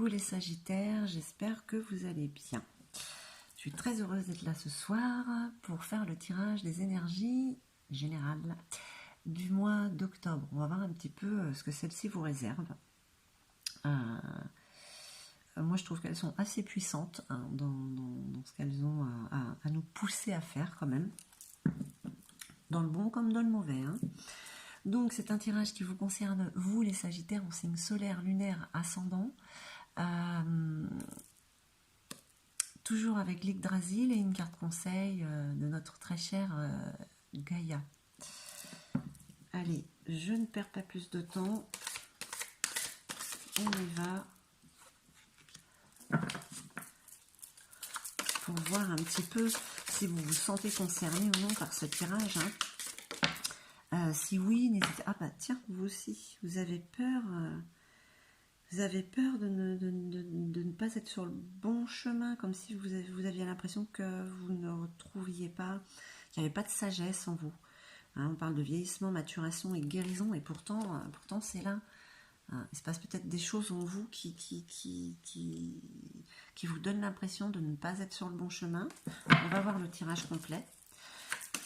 Coucou les Sagittaires, j'espère que vous allez bien. Je suis très heureuse d'être là ce soir pour faire le tirage des énergies générales du mois d'octobre. On va voir un petit peu ce que celle-ci vous réserve. Moi, je trouve qu'elles sont assez puissantes dans ce qu'elles ont à nous pousser à faire quand même. Dans le bon comme dans le mauvais. Donc, c'est un tirage qui vous concerne, vous les Sagittaires, en signe solaire, lunaire, ascendant. Toujours avec l'Yggdrasil et une carte conseil de notre très chère Gaïa. Allez, je ne perds pas plus de temps. On y va. Pour voir un petit peu si vous vous sentez concerné ou non par ce tirage. Si oui, n'hésitez... Ah bah tiens, vous aussi, vous avez peur... Vous avez peur de ne pas être sur le bon chemin, comme si vous aviez l'impression que vous ne retrouviez pas, qu'il n'y avait pas de sagesse en vous. On parle de vieillissement, maturation et guérison, et pourtant c'est là. Il se passe peut-être des choses en vous qui vous donnent l'impression de ne pas être sur le bon chemin. On va voir le tirage complet.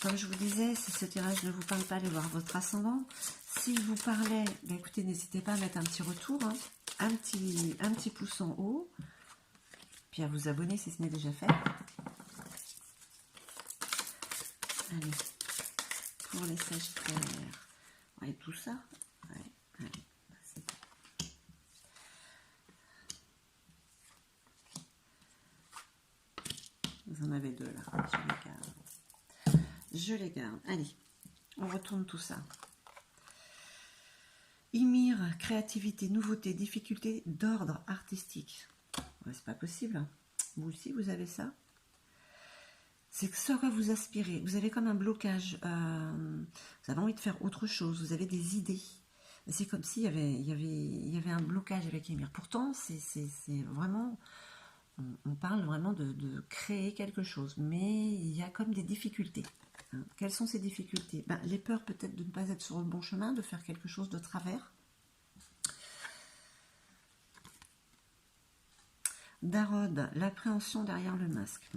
Comme je vous disais, si ce tirage ne vous parle pas, allez voir votre ascendant. S'il vous parlait, ben écoutez, n'hésitez pas à mettre un petit retour, un petit pouce en haut, puis à vous abonner si ce n'est déjà fait. Allez, pour les Sagittaires, ouais, tout ça, ouais, allez, c'est bon. Vous en avez deux là, je les garde. Je les garde. Allez, on retourne tout ça. Ymir, créativité, nouveauté, difficulté d'ordre artistique. Ouais, c'est pas possible. Vous aussi, vous avez ça. C'est ce que vous aspirez. Vous avez comme un blocage. Vous avez envie de faire autre chose. Vous avez des idées. C'est comme s'il y avait un blocage avec Ymir. Pourtant, c'est vraiment... On parle vraiment de créer quelque chose. Mais il y a comme des difficultés. Quelles sont ces difficultés? Les peurs peut-être de ne pas être sur le bon chemin, de faire quelque chose de travers. Darod, l'appréhension derrière le masque.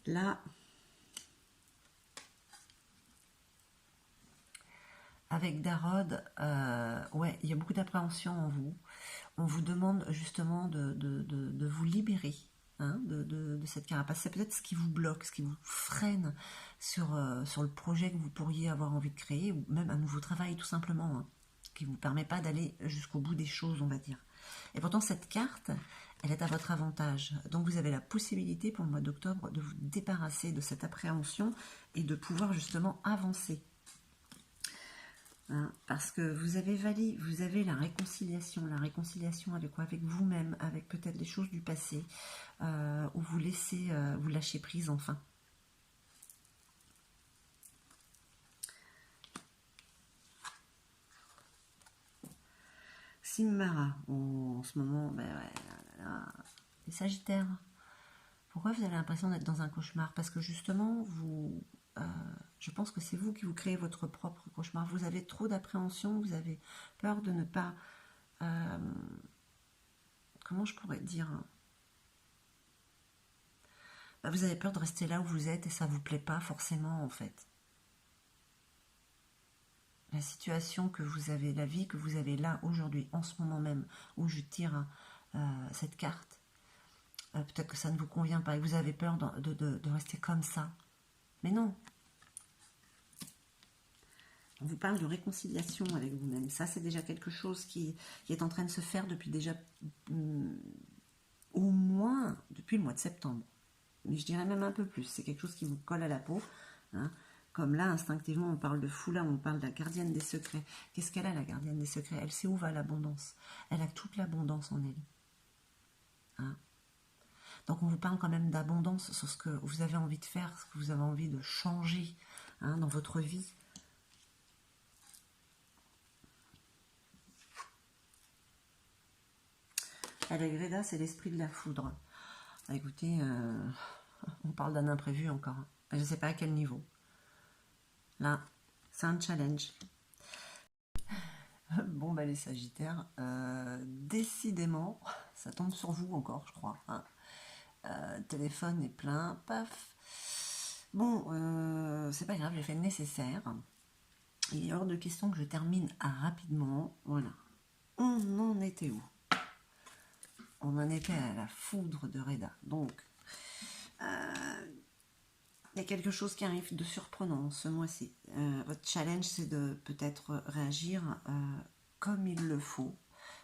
Là, avec Darod, ouais, il y a beaucoup d'appréhension en vous. On vous demande justement de vous libérer de cette carapace. C'est peut-être ce qui vous bloque, ce qui vous freine sur le projet que vous pourriez avoir envie de créer, ou même un nouveau travail tout simplement, qui ne vous permet pas d'aller jusqu'au bout des choses, on va dire. Et pourtant, cette carte, elle est à votre avantage. Donc, vous avez la possibilité pour le mois d'octobre de vous débarrasser de cette appréhension et de pouvoir justement avancer. Parce que vous avez la réconciliation avec quoi? Avec vous-même, avec peut-être les choses du passé, où vous lâchez prise enfin. Simmara, en ce moment, les Sagittaires, pourquoi vous avez l'impression d'être dans un cauchemar? Parce que justement, je pense que c'est vous qui vous créez votre propre cauchemar. Vous avez trop d'appréhension, vous avez peur de ne pas... comment je pourrais dire? Vous avez peur de rester là où vous êtes et ça ne vous plaît pas forcément en fait. La situation que vous avez, la vie que vous avez là aujourd'hui, en ce moment même, où je tire cette carte, peut-être que ça ne vous convient pas et vous avez peur de rester comme ça. Mais non. On vous parle de réconciliation avec vous-même. Ça, c'est déjà quelque chose qui est en train de se faire depuis déjà au moins depuis le mois de septembre. Mais je dirais même un peu plus. C'est quelque chose qui vous colle à la peau. Comme là, instinctivement, on parle de Foula, on parle de la gardienne des secrets. Qu'est-ce qu'elle a, la gardienne des secrets? Elle sait où va l'abondance. Elle a toute l'abondance en elle. Donc, on vous parle quand même d'abondance sur ce que vous avez envie de faire, ce que vous avez envie de changer dans votre vie. Alegreda, c'est l'esprit de la foudre. Écoutez, on parle d'un imprévu encore. Je ne sais pas à quel niveau. Là, c'est un challenge. Bon, les Sagittaires, décidément, ça tombe sur vous encore, je crois. Hein. Téléphone est plein, paf. Bon, c'est pas grave, j'ai fait le nécessaire. Il est hors de question que je termine rapidement. Voilà. On en était où? On en était à la foudre de Reda. Donc, il y a quelque chose qui arrive de surprenant ce mois-ci. Votre challenge, c'est de peut-être réagir comme il le faut.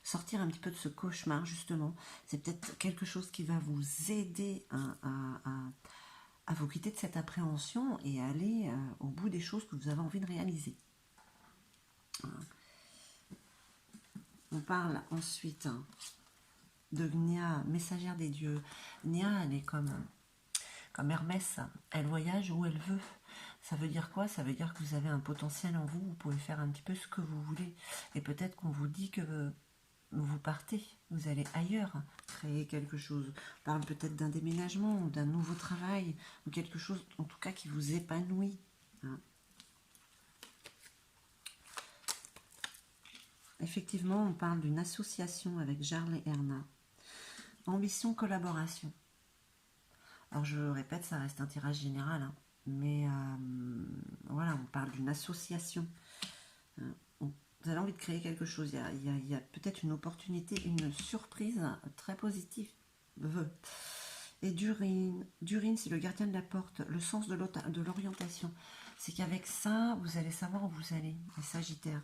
Sortir un petit peu de ce cauchemar, justement. C'est peut-être quelque chose qui va vous aider à vous quitter de cette appréhension et aller au bout des choses que vous avez envie de réaliser. On parle ensuite de Gnia, messagère des dieux. Gnia, elle est comme Hermès, elle voyage où elle veut. Ça veut dire quoi? Ça veut dire que vous avez un potentiel en vous, vous pouvez faire un petit peu ce que vous voulez. Et peut-être qu'on vous dit que vous partez, vous allez ailleurs, créer quelque chose. On parle peut-être d'un déménagement, ou d'un nouveau travail, ou quelque chose en tout cas qui vous épanouit. Hein. Effectivement, on parle d'une association avec Jarl et Erna. Ambition, collaboration. Alors je répète, ça reste un tirage général, hein, mais voilà, on parle d'une association. Vous avez envie de créer quelque chose, il y a peut-être une opportunité, une surprise très positive. Et Durine, c'est le gardien de la porte, le sens de l'orientation. C'est qu'avec ça, vous allez savoir où vous allez, les Sagittaires.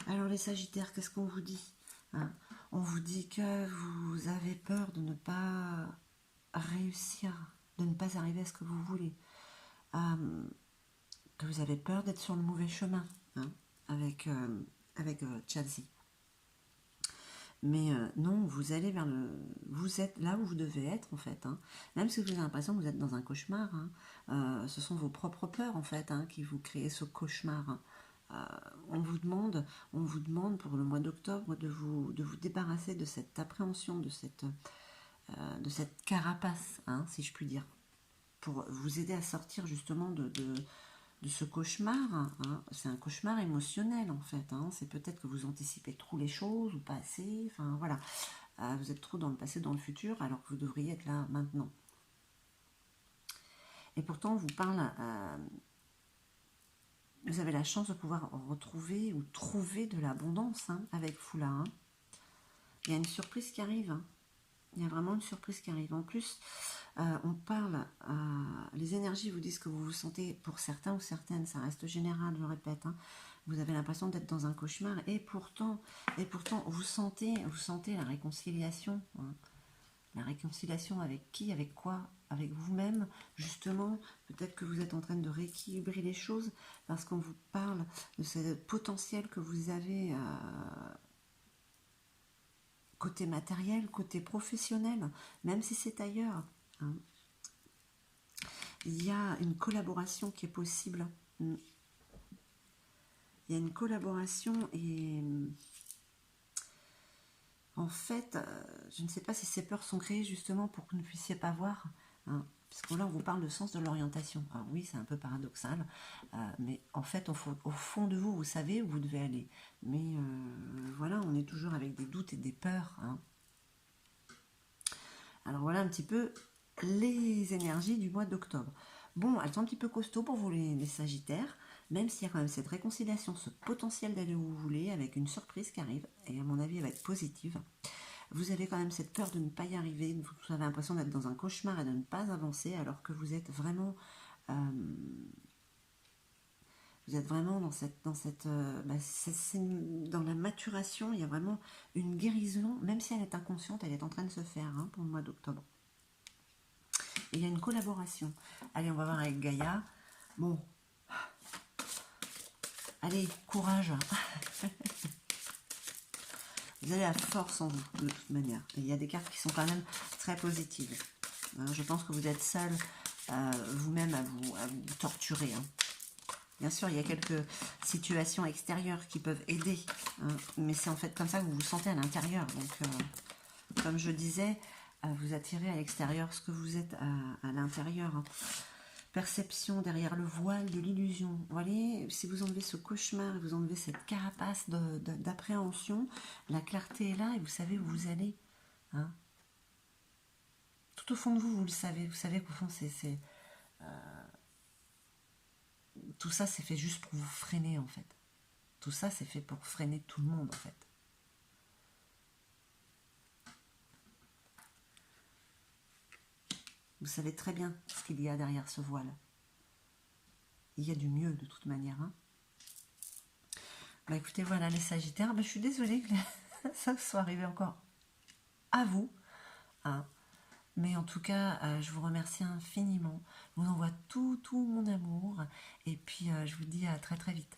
Alors les Sagittaires, qu'est-ce qu'on vous dit? Hein? On vous dit que vous avez peur de ne pas réussir, de ne pas arriver à ce que vous voulez. Que vous avez peur d'être sur le mauvais chemin, hein, avec Chelsea. Mais non, vous allez vers vous êtes là où vous devez être en fait. Hein. Même si vous avez l'impression que vous êtes dans un cauchemar, hein, ce sont vos propres peurs en fait hein, qui vous créent ce cauchemar. Hein. On vous demande pour le mois d'octobre de vous débarrasser de cette appréhension, de cette carapace, hein, si je puis dire, pour vous aider à sortir justement de ce cauchemar. Hein. C'est un cauchemar émotionnel en fait. Hein. C'est peut-être que vous anticipez trop les choses ou pas assez. Enfin voilà, vous êtes trop dans le passé, dans le futur, alors que vous devriez être là maintenant. Et pourtant, on vous parle. Vous avez la chance de pouvoir retrouver ou trouver de l'abondance hein, avec Foula. Hein. Il y a une surprise qui arrive. Hein. Il y a vraiment une surprise qui arrive. En plus, on parle, les énergies vous disent que vous vous sentez, pour certains ou certaines, ça reste général, je répète, hein, vous avez l'impression d'être dans un cauchemar, et pourtant vous sentez la réconciliation. Hein. La réconciliation avec qui, avec quoi? Avec vous-même, justement. Peut-être que vous êtes en train de rééquilibrer les choses, parce qu'on vous parle de ce potentiel que vous avez côté matériel, côté professionnel, même si c'est ailleurs. Hein. Il y a une collaboration qui est possible. Il y a une collaboration et en fait, je ne sais pas si ces peurs sont créées justement pour que vous ne puissiez pas voir. Hein, parce que là, on vous parle de sens de l'orientation. Alors oui, c'est un peu paradoxal, mais en fait, au fond de vous, vous savez où vous devez aller. Mais voilà, on est toujours avec des doutes et des peurs. Hein. Alors voilà un petit peu les énergies du mois d'octobre. Bon, elles sont un petit peu costauds pour vous les Sagittaires, même s'il y a quand même cette réconciliation, ce potentiel d'aller où vous voulez, avec une surprise qui arrive, et à mon avis elle va être positive. Vous avez quand même cette peur de ne pas y arriver, vous avez l'impression d'être dans un cauchemar et de ne pas avancer, alors que vous êtes vraiment dans la maturation, il y a vraiment une guérison, même si elle est inconsciente, elle est en train de se faire hein, pour le mois d'octobre. Et il y a une collaboration. Allez, on va voir avec Gaïa. Bon. Allez, courage. Vous avez la force en vous, de toute manière. Et il y a des cartes qui sont quand même très positives. Je pense que vous êtes seul vous-même à vous torturer. Hein. Bien sûr, il y a quelques situations extérieures qui peuvent aider. Hein, mais c'est en fait comme ça que vous vous sentez à l'intérieur. Donc, comme je disais, vous attirez à l'extérieur ce que vous êtes à l'intérieur. Hein. perception derrière le voile de l'illusion. Vous voyez, si vous enlevez ce cauchemar, vous enlevez cette carapace d'appréhension, la clarté est là et vous savez où vous allez. Hein. Tout au fond de vous, vous le savez. Vous savez qu'au fond, tout ça, c'est fait juste pour vous freiner, en fait. Tout ça, c'est fait pour freiner tout le monde, en fait. Vous savez très bien ce qu'il y a derrière ce voile. Il y a du mieux, de toute manière. Hein. Bah écoutez, voilà les Sagittaires. Bah, je suis désolée que ça soit arrivé encore à vous. Hein. Mais en tout cas, je vous remercie infiniment. Je vous envoie tout mon amour. Et puis, je vous dis à très très vite.